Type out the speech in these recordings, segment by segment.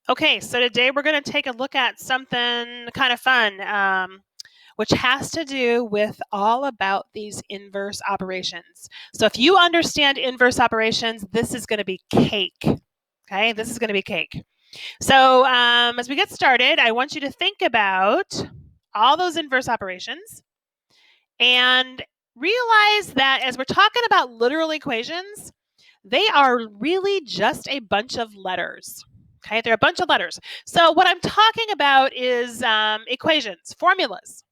Okay, so today we're going to take a look at something kind of fun, which has to do with all about these inverse operations. So if you understand inverse operations, this is going to be cake. Okay, this is going to be cake. So as we get started, I want you to think about all those inverse operations and realize that as we're talking about literal equations, they are really just a bunch of letters. Okay, they're a bunch of letters. So what I'm talking about is equations, formulas.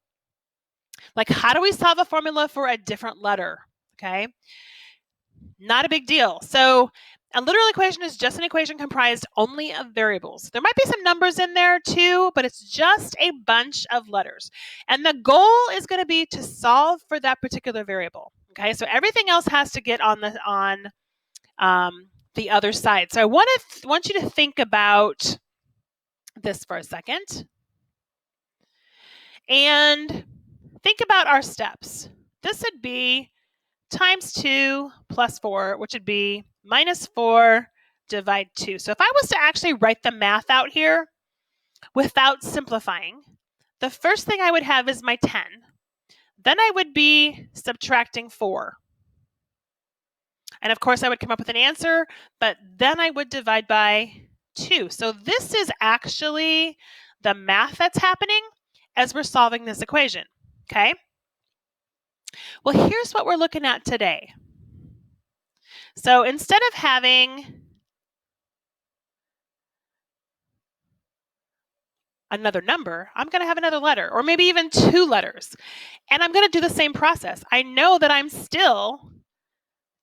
Like how do we solve a formula for a different letter? Okay, not a big deal. So a literal equation is just an equation comprised only of variables. There might be some numbers in there too, but it's just a bunch of letters. And the goal is going to be to solve for that particular variable. Okay, so everything else has to get on the other side. So I want you to think about this for a second and think about our steps. This would be times 2 plus 4, which would be minus 4 divide 2. So if I was to actually write the math out here without simplifying, the first thing I would have is my 10. Then I would be subtracting 4. And of course, I would come up with an answer, but then I would divide by 2. So this is actually the math that's happening as we're solving this equation, okay? Well, here's what we're looking at today. So instead of having another number, I'm going to have another letter, or maybe even 2 letters. And I'm going to do the same process. I know that I'm still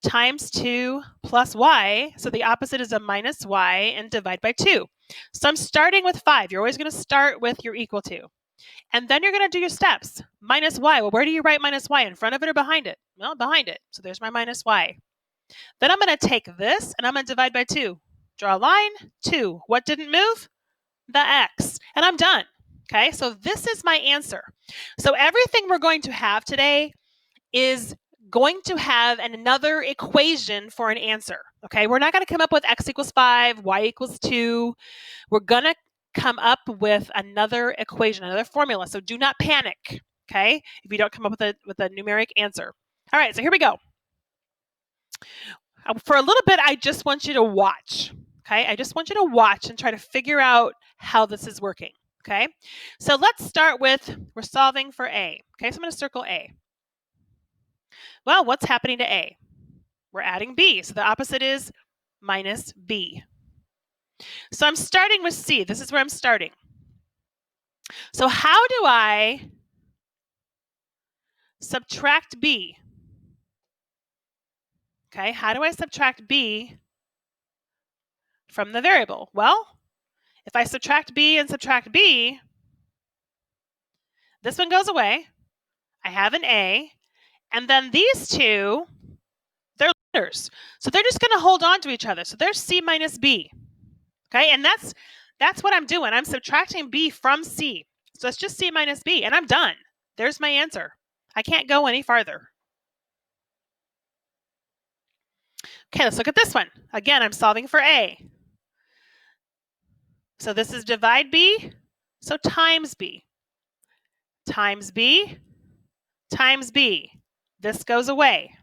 times 2 plus y, so the opposite is a minus y, and divide by 2. So I'm starting with 5. You're always going to start with your equal to. And then you're going to do your steps. Minus y. Well, where do you write minus y? In front of it or behind it? Well, behind it. So there's my minus y. Then I'm going to take this and I'm going to divide by 2. Draw a line, 2. What didn't move? The x. And I'm done. Okay, so this is my answer. So everything we're going to have today is going to have another equation for an answer. Okay, we're not going to come up with x equals 5, y equals 2. We're going to come up with another equation, another formula. So do not panic, okay, if you don't come up with a numeric answer. All right, so here we go. For a little bit, I just want you to watch. Okay, I just want you to watch and try to figure out how this is working. Okay, so let's start with, we're solving for a. Okay, so I'm going to circle a. Well, what's happening to a? We're adding b, so the opposite is minus b. So I'm starting with c. This is where I'm starting. So how do I subtract b? Okay, how do I subtract b from the variable? Well, if I subtract b and subtract b, this one goes away. I have an a, and then these two, they're letters. So they're just going to hold on to each other. So there's c minus b. Okay, and that's what I'm doing. I'm subtracting b from c. So it's just c minus b, and I'm done. There's my answer. I can't go any farther. Okay, let's look at this one. Again, I'm solving for a. So this is divide b, so times b. Times b, times b. This goes away.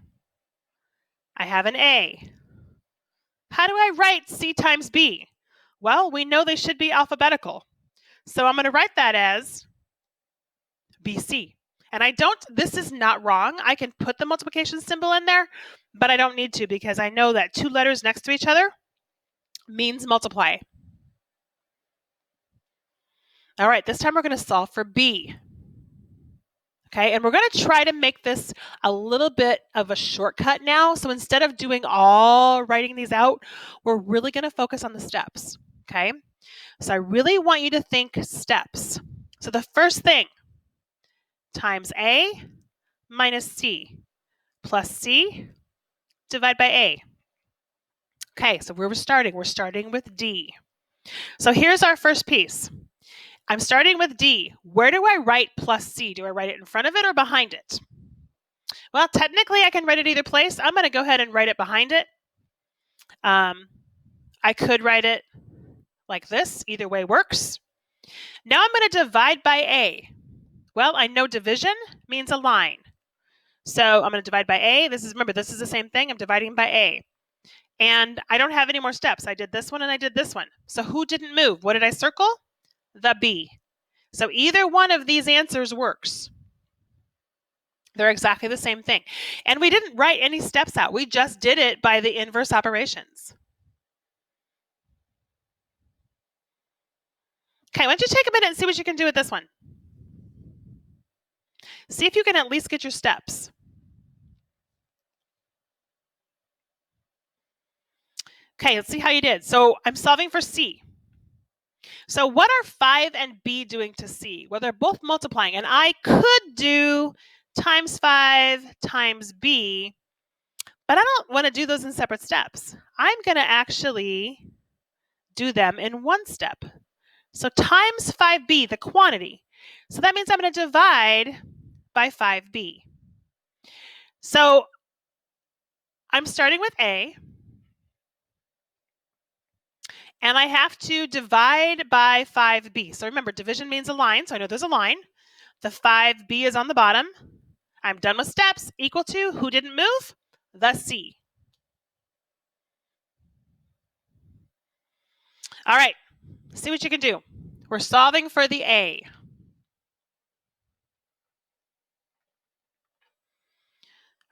I have an a. How do I write c times b? Well, we know they should be alphabetical. So I'm going to write that as bc. And this is not wrong. I can put the multiplication symbol in there, but I don't need to because I know that 2 letters next to each other means multiply. All right, this time we're going to solve for b. Okay, and we're going to try to make this a little bit of a shortcut now. So instead of writing these out, we're really going to focus on the steps. Okay, so I really want you to think steps. So the first thing, times a minus c plus c divide by a. Okay, so where we're starting with d. So here's our first piece. I'm starting with d. Where do I write plus c? Do I write it in front of it or behind it? Well, technically I can write it either place. I'm going to go ahead and write it behind it. I could write it like this. Either way works. Now I'm going to divide by A. Well, I know division means a line. So I'm going to divide by A. Remember, this is the same thing. I'm dividing by A. And I don't have any more steps. I did this one and I did this one. So who didn't move? What did I circle? The B. So either one of these answers works. They're exactly the same thing. And we didn't write any steps out. We just did it by the inverse operations. Okay, why don't you take a minute and see what you can do with this one? See if you can at least get your steps. Okay, let's see how you did. So I'm solving for C. So what are 5 and B doing to C? Well, they're both multiplying. And I could do times 5 times B, but I don't want to do those in separate steps. I'm going to actually do them in one step. So times 5B, the quantity. So that means I'm going to divide by 5B. So I'm starting with A. And I have to divide by 5B. So remember, division means a line. So I know there's a line. The 5B is on the bottom. I'm done with steps. Equal to, who didn't move? The C. All right, see what you can do. We're solving for the A.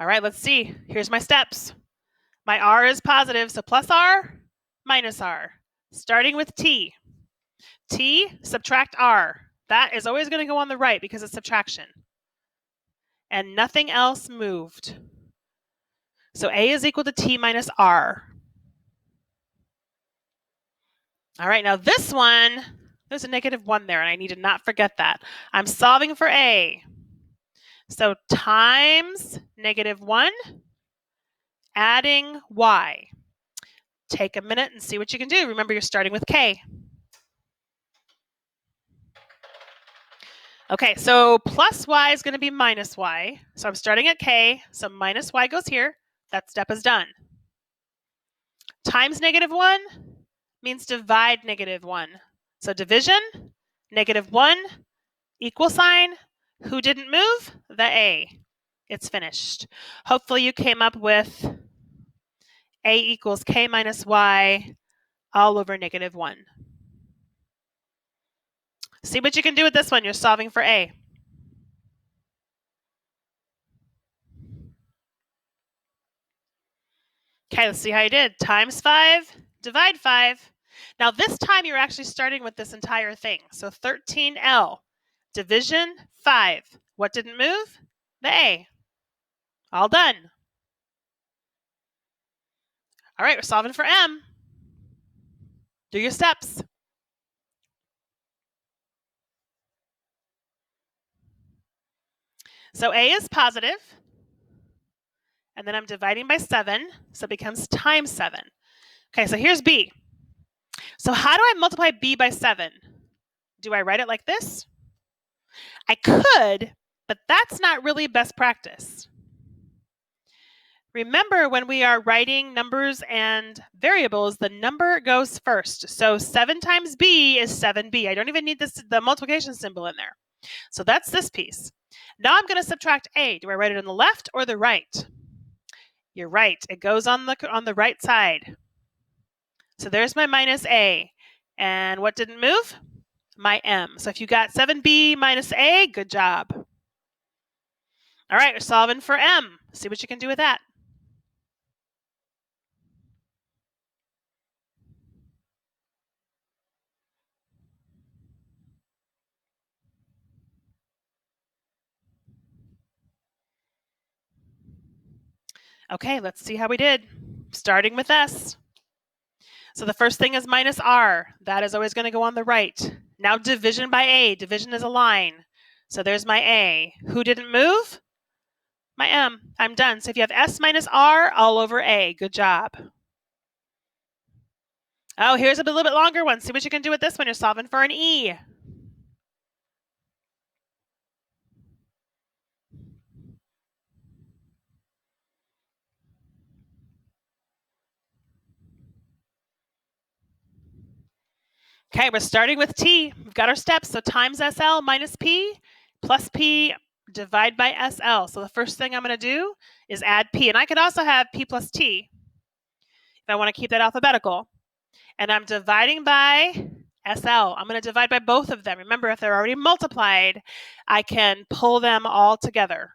All right, let's see. Here's my steps. My R is positive, so plus R, minus R. Starting with T. T, subtract R. That is always going to go on the right because it's subtraction. And nothing else moved. So A is equal to T minus R. All right, now this one, there's a -1 there, and I need to not forget that. I'm solving for A. So times -1, adding Y. Take a minute and see what you can do. Remember, you're starting with K. Okay, so plus Y is going to be minus Y. So I'm starting at K, so minus Y goes here. That step is done. Times -1 means divide -1. So division, -1, equal sign. Who didn't move? The A. It's finished. Hopefully you came up with A equals K minus Y all over -1. See what you can do with this one. You're solving for A. Okay, let's see how you did. Times 5, divide 5. Now this time you're actually starting with this entire thing. So 13L, division 5. What didn't move? The A. All done. All right, we're solving for M. Do your steps. So A is positive, and then I'm dividing by 7, so it becomes times 7. Okay, so here's B. So how do I multiply B by 7? Do I write it like this? I could, but that's not really best practice. Remember, when we are writing numbers and variables, the number goes first. So 7 times B is 7B. I don't even need the multiplication symbol in there. So that's this piece. Now I'm going to subtract A. Do I write it on the left or the right? You're right. It goes on the right side. So there's my minus A. And what didn't move? My M. So if you got 7B minus A, good job. All right, we're solving for M. See what you can do with that. Okay, let's see how we did. Starting with S. So the first thing is minus R. That is always going to go on the right. Now division by A. Division is a line. So there's my A. Who didn't move? My M. I'm done. So if you have S minus R all over A, good job. Oh, here's a little bit longer one. See what you can do with this one. You're solving for an E. Okay, we're starting with t. We've got our steps. So times SL minus p plus p divide by SL. So the first thing I'm going to do is add p. And I could also have p plus t if I want to keep that alphabetical. And I'm dividing by SL. I'm going to divide by both of them. Remember, if they're already multiplied, I can pull them all together.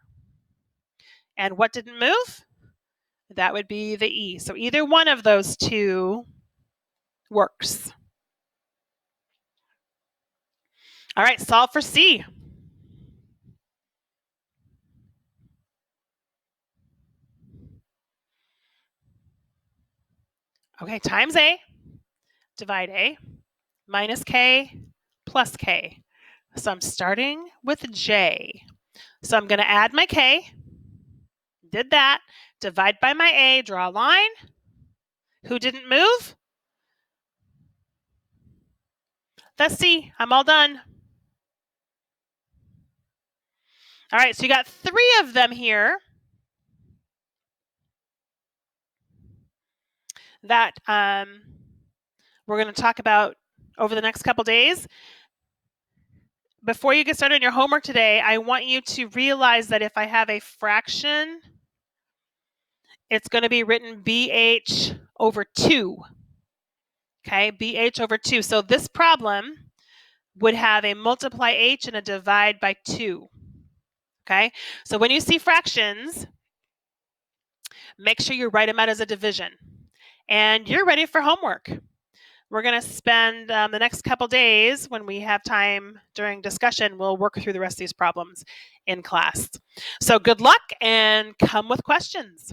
And what didn't move? That would be the E. So either one of those two works. All right, solve for C. Okay, times A, divide A, minus K plus K. So I'm starting with J. So I'm going to add my K. Did that. Divide by my A, draw a line. Who didn't move? That's C. I'm all done. All right, so you got 3 of them here that we're going to talk about over the next couple days. Before you get started on your homework today, I want you to realize that if I have a fraction, it's going to be written BH over 2. Okay, BH over 2. So this problem would have a multiply H and a divide by 2. Okay, so when you see fractions, make sure you write them out as a division. And you're ready for homework. We're going to spend the next couple days, when we have time during discussion, we'll work through the rest of these problems in class. So good luck and come with questions.